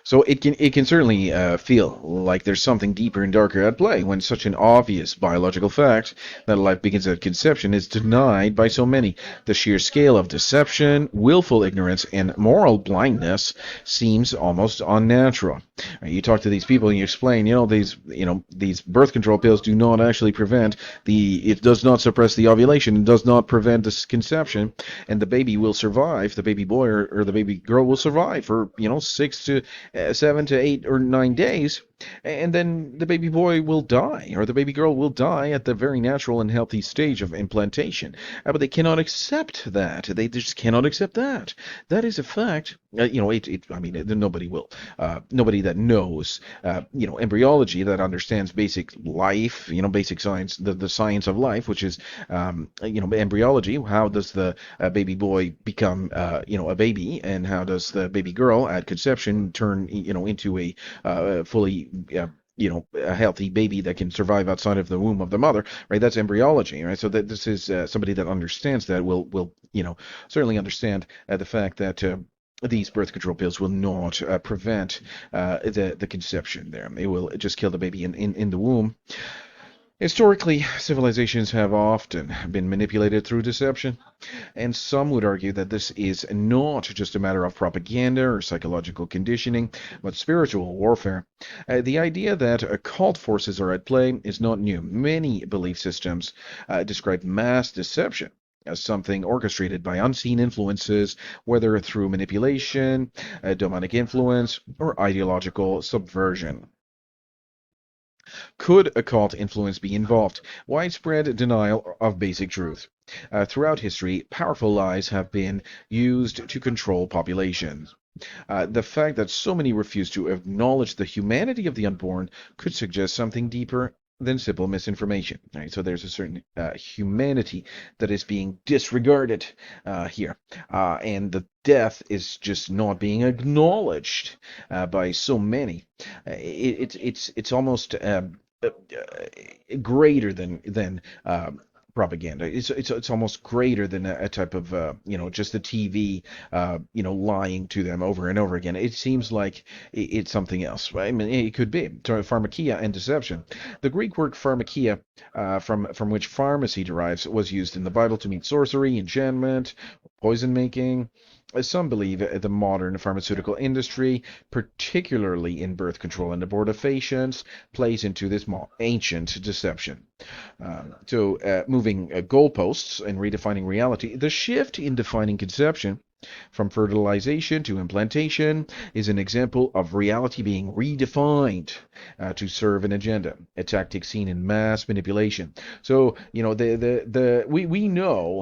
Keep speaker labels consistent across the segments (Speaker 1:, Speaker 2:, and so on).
Speaker 1: So it can certainly feel like there's something deeper and darker at play when such an obvious biological fact that life begins at conception is denied by so many. The sheer scale of deception, willful ignorance, and moral blindness seems almost unnatural. You talk to these people and you explain, these birth control pills do not actually prevent it does not suppress the ovulation, it does not prevent this conception, and the baby will survive. The baby boy or the baby girl will survive for 6 to 7 to 8 or 9 days, and then the baby boy will die or the baby girl will die at the very natural and healthy stage of implantation. But they cannot accept that. They just cannot accept that. That is a fact. I mean, nobody will. Nobody that knows, embryology, that understands basic life, basic science, the science of life, which is, embryology. How does the baby boy become, a baby, and how does the baby girl at conception turn, into a fully a healthy baby that can survive outside of the womb of the mother, right? That's embryology, right? So that this is somebody that understands that will certainly understand the fact that these birth control pills will not prevent the conception there. It will just kill the baby in the womb. Historically, civilizations have often been manipulated through deception, and some would argue that this is not just a matter of propaganda or psychological conditioning, but spiritual warfare. The idea that occult forces are at play is not new. Many belief systems describe mass deception as something orchestrated by unseen influences, whether through manipulation, demonic influence, or ideological subversion. Could occult influence be involved? Widespread denial of basic truth. Throughout history, powerful lies have been used to control populations. The fact that so many refuse to acknowledge the humanity of the unborn could suggest something deeper than simple misinformation. Right? So there's a certain humanity that is being disregarded here, and the death is just not being acknowledged by so many. It's almost greater than propaganda. It's almost greater than a type of just the TV lying to them over and over again. It seems like it's something else. Right? I mean, it could be pharmakia and deception. The Greek word pharmakia, from which pharmacy derives, was used in the Bible to mean sorcery, enchantment, poison making. Some believe the modern pharmaceutical industry, particularly in birth control and abortifacients, plays into this ancient deception. Moving goalposts and redefining reality, the shift in defining conception from fertilization to implantation is an example of reality being redefined to serve an agenda, a tactic seen in mass manipulation. So, we know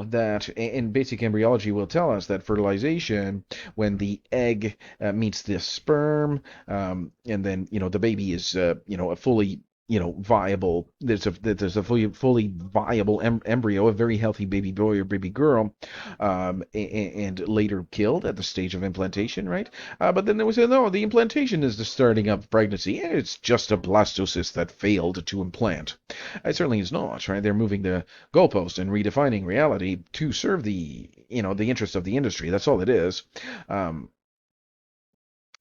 Speaker 1: that, and basic embryology will tell us that fertilization, when the egg meets the sperm, and then the baby is a fully viable. There's a fully viable embryo, a very healthy baby boy or baby girl, and later killed at the stage of implantation, right? But then there was no, the implantation is the starting of pregnancy. It's just a blastocyst that failed to implant. It certainly is not, right? They're moving the goalpost and redefining reality to serve the interests of the industry. That's all it is. Um,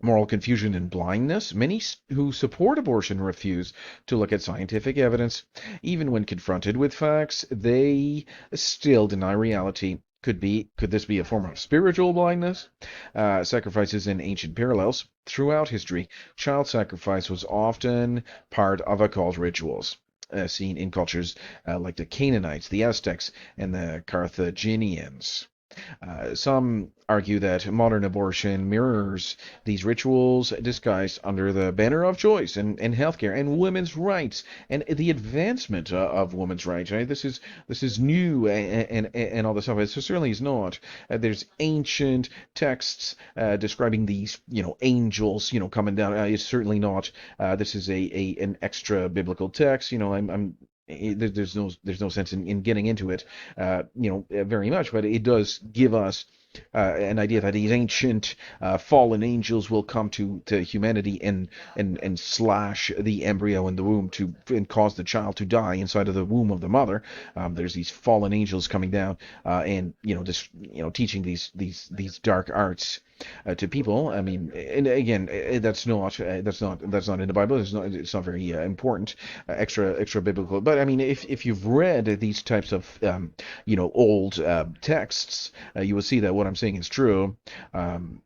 Speaker 1: Moral confusion and blindness. Many who support abortion refuse to look at scientific evidence. Even when confronted with facts, they still deny reality. Could this be a form of spiritual blindness? Sacrifices in ancient parallels. Throughout history, child sacrifice was often part of occult rituals. Seen in cultures like the Canaanites, the Aztecs, and the Carthaginians. Some argue that modern abortion mirrors these rituals disguised under the banner of choice and healthcare and women's rights and the advancement of women's rights. Right? This is new and all this stuff. It certainly is not. There's ancient texts describing these angels coming down. It's certainly not. This is an extra biblical text. There's no sense in getting into it, very much, but it does give us an idea that these ancient fallen angels will come to humanity and slash the embryo in the womb and cause the child to die inside of the womb of the mother. There's these fallen angels coming down and teaching these dark arts to people. I mean, and again, that's not in the Bible. It's not very important, extra biblical. But I mean, if you've read these types of old texts, you will see that what I'm saying is true. Um,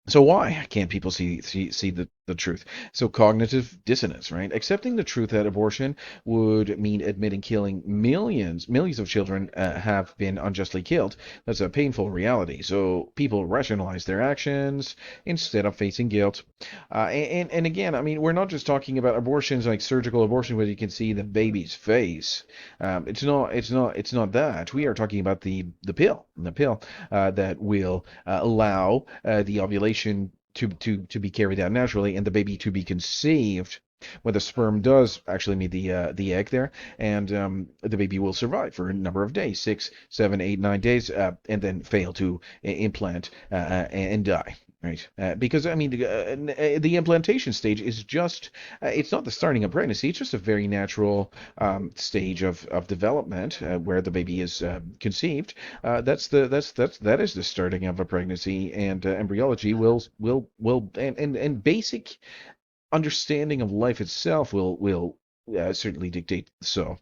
Speaker 1: so why can't people see the truth? So cognitive dissonance, right? Accepting the truth that abortion would mean admitting killing millions of children have been unjustly killed. That's a painful reality. So people rationalize their actions instead of facing guilt. And again, I mean, we're not just talking about abortions like surgical abortion where you can see the baby's face. It's not that. We are talking about the pill that will allow the ovulation to be carried out naturally and the baby to be conceived when the sperm does actually meet the egg there, and the baby will survive for a number of days, 6, 7, 8, 9 days, and then fail to implant and die. Right, because I mean the implantation stage is just—it's not the starting of pregnancy. It's just a very natural stage of development where the baby is conceived. That is the starting of a pregnancy, and embryology will and basic understanding of life itself will certainly dictate so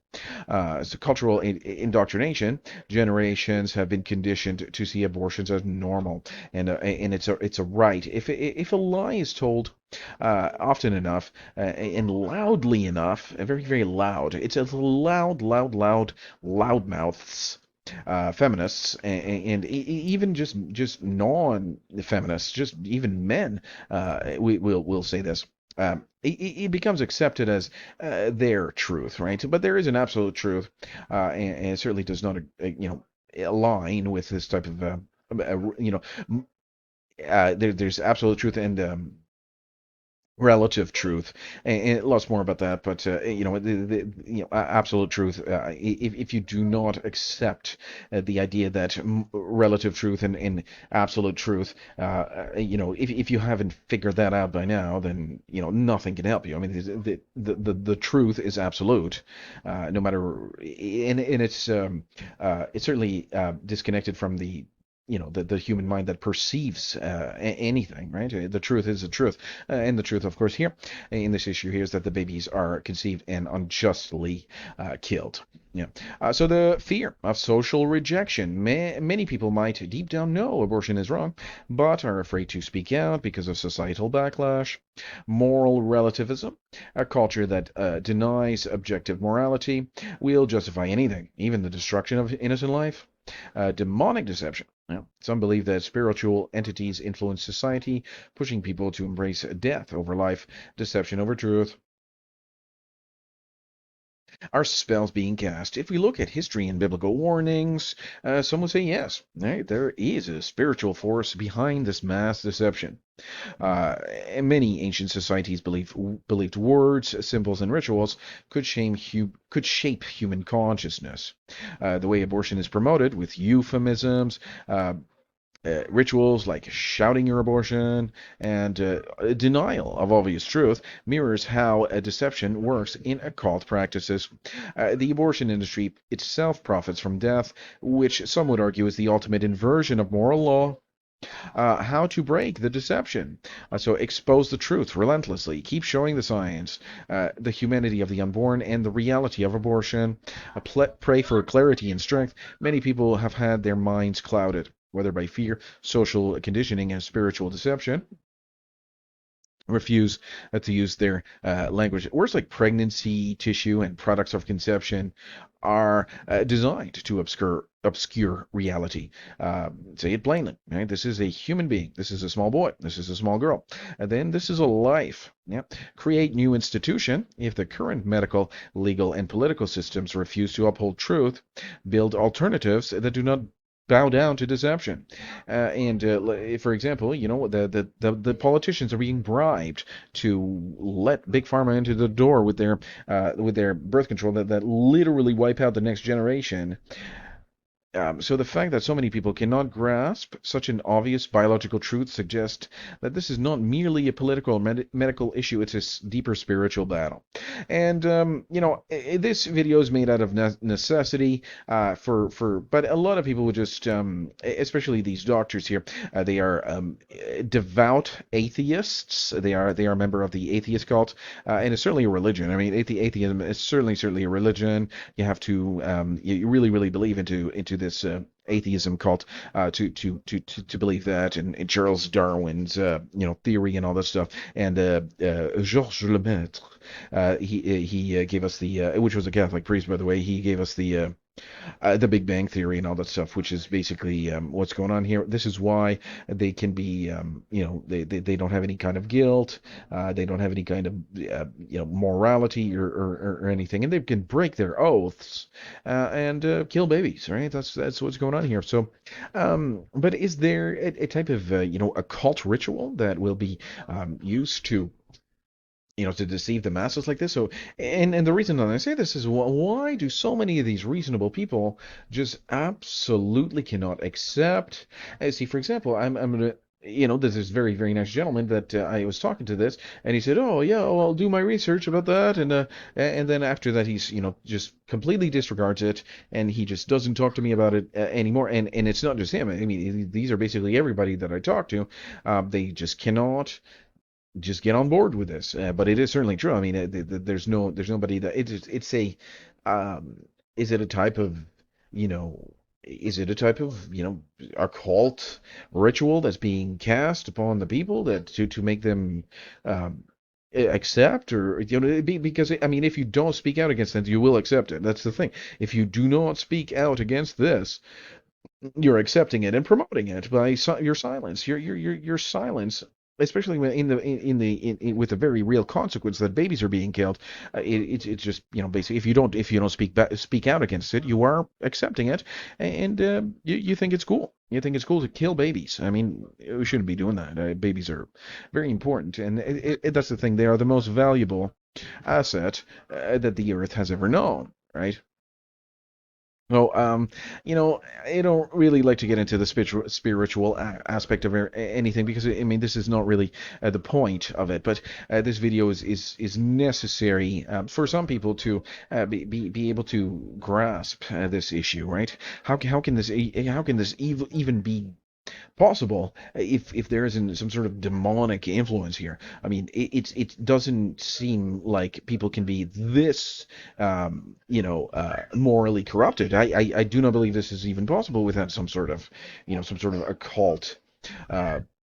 Speaker 1: cultural indoctrination. Generations have been conditioned to see abortions as normal, and it's a right. If a lie is told often enough and loudly enough, very very loud, it's a loud mouths. Feminists and even just non-feminists, just even men, will say this. It becomes accepted as their truth, right? But there is an absolute truth, and it certainly does not, align with this type of, there's absolute truth and relative truth, and lots more about that. But absolute truth. If you do not accept the idea that relative truth and absolute truth, if you haven't figured that out by now, then nothing can help you. I mean, the truth is absolute, no matter, and it's certainly disconnected from the human mind that perceives anything, right? The truth is the truth. And the truth, of course, here in this issue here is that the babies are conceived and unjustly killed. Yeah. So the fear of social rejection. Many people might deep down know abortion is wrong, but are afraid to speak out because of societal backlash. Moral relativism, a culture that denies objective morality, will justify anything, even the destruction of innocent life. Demonic deception. Yeah. Some believe that spiritual entities influence society, pushing people to embrace death over life, deception over truth. Are spells being cast? If we look at history and biblical warnings, some would say yes. Right? There is a spiritual force behind this mass deception. And many ancient societies believed words, symbols, and rituals could shape human consciousness. The way abortion is promoted with euphemisms, rituals like shouting your abortion, and denial of obvious truth mirrors how a deception works in occult practices. The abortion industry itself profits from death, which some would argue is the ultimate inversion of moral law. How to break the deception. So expose the truth relentlessly. Keep showing the science, the humanity of the unborn, and the reality of abortion. Pray for clarity and strength. Many people have had their minds clouded, whether by fear, social conditioning, and spiritual deception. Refuse to use their language. Words like pregnancy, tissue, and products of conception are designed to obscure reality. Say it plainly, right? This is a human being. This is a small boy. This is a small girl. And then this is a life. Yeah. Create new institution. If the current medical, legal, and political systems refuse to uphold truth, build alternatives that do not bow down to deception. And for example, the politicians are being bribed to let big pharma into the door with their birth control that literally wipe out the next generation. So the fact that so many people cannot grasp such an obvious biological truth suggests that this is not merely a political or medical issue, it's a deeper spiritual battle. And this video is made out of necessity but a lot of people would just, especially these doctors here, they are devout atheists. They are a member of the atheist cult, and it's certainly a religion. I mean, atheism is certainly a religion. You have to you really believe into this atheism cult to believe that, and Charles Darwin's theory and all this stuff, and Georges Lemaitre, he gave us the which was a Catholic priest, by the way. He gave us the Big Bang Theory and all that stuff, which is basically what's going on here. This is why they can be, they don't have any kind of guilt, they don't have any kind of, morality or anything, and they can break their oaths and kill babies, right? That's what's going on here. So, but is there a type of, occult ritual that will be used to deceive the masses like this? So, and the reason that I say this is why do so many of these reasonable people just absolutely cannot accept? See, for example, I'm gonna. There's this very nice gentleman that I was talking to this, and he said, "Oh yeah, well, I'll do my research about that," and then after that, he's just completely disregards it, and he just doesn't talk to me about it anymore. And it's not just him. I mean, these are basically everybody that I talk to. They just cannot just get on board with this. But it is certainly true. I mean, there's nobody that it's a is it a type of you know is it a type of occult ritual that's being cast upon the people that to make them accept, or because I mean, if you don't speak out against it, you will accept it. That's the thing. If you do not speak out against this, you're accepting it and promoting it by your silence. Your silence, especially when with a very real consequence that babies are being killed. It's just basically if you don't speak out against it, you are accepting it, and you think it's cool. You think it's cool to kill babies. I mean, we shouldn't be doing that. Babies are very important, and that's the thing. They are the most valuable asset that the earth has ever known, right? So, I don't really like to get into the spiritual aspect of anything because I mean this is not really the point of it. But this video is necessary for some people to be able to grasp this issue, right? How can this even be possible if there isn't some sort of demonic influence here? I mean, it doesn't seem like people can be this morally corrupted. I do not believe this is even possible without some sort of occult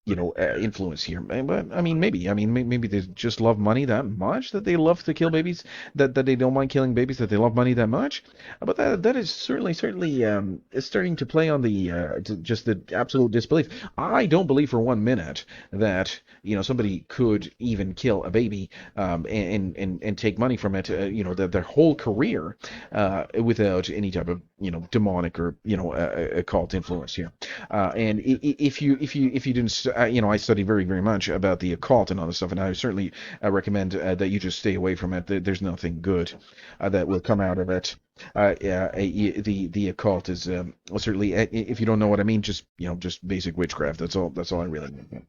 Speaker 1: influence here. But I mean, maybe. I mean, maybe they just love money that much that they love to kill babies, that they don't mind killing babies, that they love money that much. But that is certainly is starting to play on the just the absolute disbelief. I don't believe for 1 minute that somebody could even kill a baby and take money from it, their whole career without any type of demonic or occult influence here. And if you didn't, I study very much about the occult and all this stuff, and I certainly recommend that you just stay away from it. There's nothing good that will come out of it. Yeah, the occult is certainly, if you don't know what I mean, just basic witchcraft. That's all I really mean.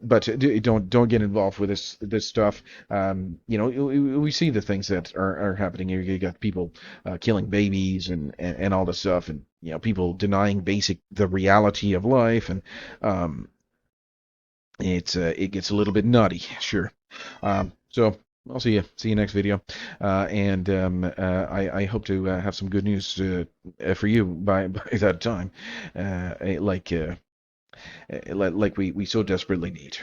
Speaker 1: But don't get involved with this stuff. We see the things that are happening here. You got people killing babies and all this stuff, and people denying the reality of life, and it gets a little bit nutty, sure. So I'll see you next video, and I hope to have some good news for you by that time, like we so desperately need.